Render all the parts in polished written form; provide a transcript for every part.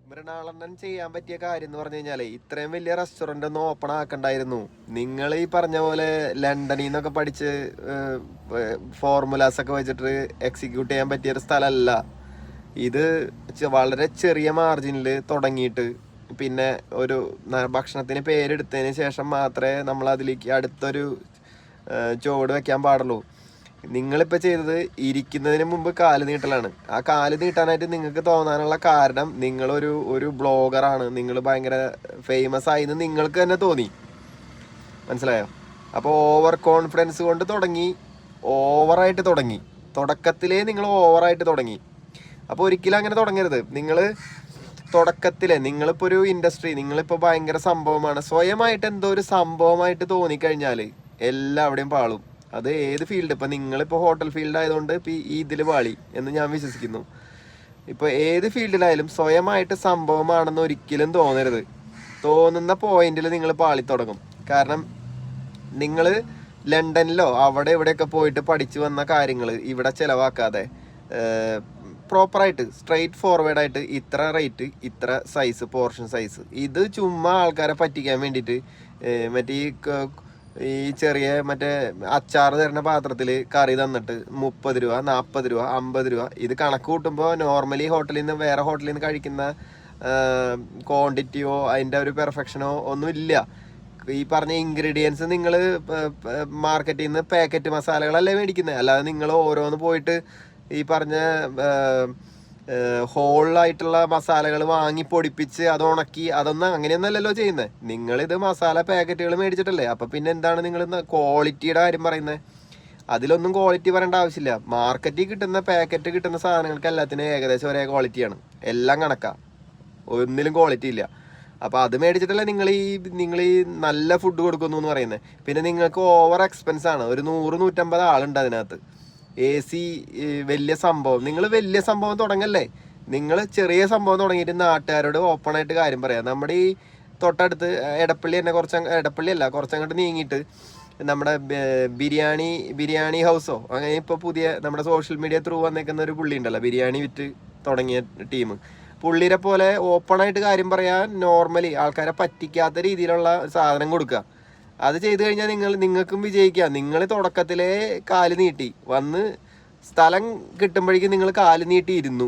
മൃണാളണ്ണൻ ചെയ്യാൻ പറ്റിയ കാര്യം എന്ന് പറഞ്ഞു കഴിഞ്ഞാലേ ഇത്രയും വലിയ റെസ്റ്റോറന്റ് ഒന്നും ഓപ്പൺ ആക്കണ്ടായിരുന്നു. നിങ്ങൾ ഈ പറഞ്ഞ പോലെ ലണ്ടനിൽ നിന്നൊക്കെ പഠിച്ച് ഫോർമുലാസ് ഒക്കെ വെച്ചിട്ട് എക്സിക്യൂട്ട് ചെയ്യാൻ പറ്റിയ ഒരു സ്ഥലമല്ല ഇത്. വളരെ ചെറിയ മാർജിനിൽ തുടങ്ങിയിട്ട് പിന്നെ ഒരു ഭക്ഷണത്തിന് പേരെടുത്തതിന് ശേഷം മാത്രമേ നമ്മൾ അതിലേക്ക് അടുത്തൊരു ചുവട് വെക്കാൻ പാടുള്ളൂ. നിങ്ങളിപ്പോൾ ചെയ്തത് ഇരിക്കുന്നതിന് മുമ്പ് കാല് നീട്ടലാണ്. ആ കാല് നീട്ടാനായിട്ട് നിങ്ങൾക്ക് തോന്നാനുള്ള കാരണം ഒരു ബ്ലോഗറാണ്, നിങ്ങൾ ഭയങ്കര ഫേമസ് ആയി എന്ന് നിങ്ങൾക്ക് തന്നെ തോന്നി. മനസ്സിലായോ? അപ്പോൾ ഓവർ കോൺഫിഡൻസ് കൊണ്ട് ഓവറായിട്ട് തുടങ്ങി. തുടക്കത്തിലേ നിങ്ങൾ ഓവറായിട്ട് തുടങ്ങി. അപ്പോൾ ഒരിക്കലും അങ്ങനെ തുടങ്ങരുത്. നിങ്ങൾ തുടക്കത്തിലെ നിങ്ങളിപ്പോൾ ഒരു ഇൻഡസ്ട്രി, നിങ്ങളിപ്പോൾ ഭയങ്കര സംഭവമാണ്, സ്വയമായിട്ട് എന്തോ ഒരു സംഭവമായിട്ട് തോന്നിക്കഴിഞ്ഞാൽ എല്ലാവിടെയും പാളും. അത് ഏത് ഫീൽഡ്, ഇപ്പം നിങ്ങളിപ്പോൾ ഹോട്ടൽ ഫീൽഡ് ആയതുകൊണ്ട് ഇപ്പം ഇതിൽ പാളി എന്ന് ഞാൻ വിശ്വസിക്കുന്നു. ഇപ്പോൾ ഏത് ഫീൽഡിലായാലും സ്വയമായിട്ട് സംഭവമാണെന്ന് ഒരിക്കലും തോന്നരുത്. തോന്നുന്ന പോയിന്റിൽ നിങ്ങൾ പാളി തുടങ്ങും. കാരണം നിങ്ങൾ ലണ്ടനിലോ അവിടെ ഇവിടെയൊക്കെ പോയിട്ട് പഠിച്ചു വന്ന കാര്യങ്ങൾ ഇവിടെ ചിലവാക്കാതെ പ്രോപ്പറായിട്ട് സ്ട്രെയിറ്റ് ഫോർവേഡായിട്ട് ഇത്ര റേറ്റ്, ഇത്ര സൈസ്, പോർഷൻ സൈസ്, ഇത് ചുമ്മാ ആൾക്കാരെ പറ്റിക്കാൻ വേണ്ടിയിട്ട് മറ്റേ ഈ ചെറിയ അച്ചാർ തരുന്ന പാത്രത്തിൽ കറി തന്നിട്ട് 30 രൂപ, 40 രൂപ, 50 രൂപ, ഇത് കണക്ക് കൂട്ടുമ്പോൾ നോർമലി ഹോട്ടലിൽ നിന്ന് വേറെ ഹോട്ടലിൽ നിന്ന് കഴിക്കുന്ന ക്വാണ്ടിറ്റിയോ അതിൻ്റെ ഒരു പെർഫെക്ഷനോ ഒന്നും ഇല്ല. ഈ പറഞ്ഞ ഇൻഗ്രീഡിയൻസ് നിങ്ങൾ മാർക്കറ്റിൽ നിന്ന് പാക്കറ്റ് മസാലകളല്ലേ മേടിക്കുന്നത്. അല്ലാതെ നിങ്ങൾ ഓരോന്ന് പോയിട്ട് ഈ പറഞ്ഞ ഹോളായിട്ടുള്ള മസാലകൾ വാങ്ങി പൊടിപ്പിച്ച് അത് ഉണക്കി അതൊന്നും അങ്ങനെയൊന്നല്ലല്ലോ ചെയ്യുന്നത്. നിങ്ങളിത് മസാല പാക്കറ്റുകൾ മേടിച്ചിട്ടല്ലേ. അപ്പം പിന്നെ എന്താണ് നിങ്ങൾ ക്വാളിറ്റിയുടെ കാര്യം പറയുന്നത്? അതിലൊന്നും ക്വാളിറ്റി പറയേണ്ട ആവശ്യമില്ല. മാർക്കറ്റിൽ കിട്ടുന്ന പാക്കറ്റ് കിട്ടുന്ന സാധനങ്ങൾക്ക് എല്ലാത്തിനും ഏകദേശം ഒരേ ക്വാളിറ്റിയാണ്. എല്ലാം കണക്കാണ്, ഒന്നിലും ക്വാളിറ്റി ഇല്ല. അപ്പോൾ അത് മേടിച്ചിട്ടല്ലേ നിങ്ങൾ ഈ നല്ല ഫുഡ് കൊടുക്കുന്നു എന്ന് പറയുന്നത്. പിന്നെ നിങ്ങൾക്ക് ഓവർ എക്സ്പെൻസ് ആണ്. ഒരു 100-150 ആളുണ്ട് അതിനകത്ത്. AC വലിയ സംഭവം, നിങ്ങൾ വലിയ സംഭവം തുടങ്ങല്ലേ. നിങ്ങൾ ചെറിയ സംഭവം തുടങ്ങിയിട്ട് നാട്ടുകാരോട് ഓപ്പണായിട്ട് കാര്യം പറയാം. നമ്മുടെ ഈ തൊട്ടടുത്ത് എടപ്പള്ളി തന്നെ കുറച്ചങ്ങോട്ട് നീങ്ങിയിട്ട് നമ്മുടെ ബിരിയാണി ഹൗസോ അങ്ങനെ ഇപ്പോൾ പുതിയ നമ്മുടെ സോഷ്യൽ മീഡിയ ത്രൂ വന്നേക്കുന്ന ഒരു പുള്ളി ഉണ്ടല്ലോ, ബിരിയാണി വിറ്റ് തുടങ്ങിയ ടീം. പുള്ളിയെ പോലെ ഓപ്പണായിട്ട് കാര്യം പറയാൻ, നോർമലി ആൾക്കാരെ പറ്റിക്കാത്ത രീതിയിലുള്ള സാധനം കൊടുക്കുക. അത് ചെയ്തു കഴിഞ്ഞാൽ നിങ്ങൾക്കും വിജയിക്കാം. നിങ്ങൾ തുടക്കത്തിലേ കാല് നീട്ടി വന്ന് സ്ഥലം കിട്ടുമ്പോഴേക്കും നിങ്ങൾ കാല് നീട്ടി ഇരുന്നു.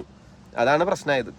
അതാണ് പ്രശ്നമായത്.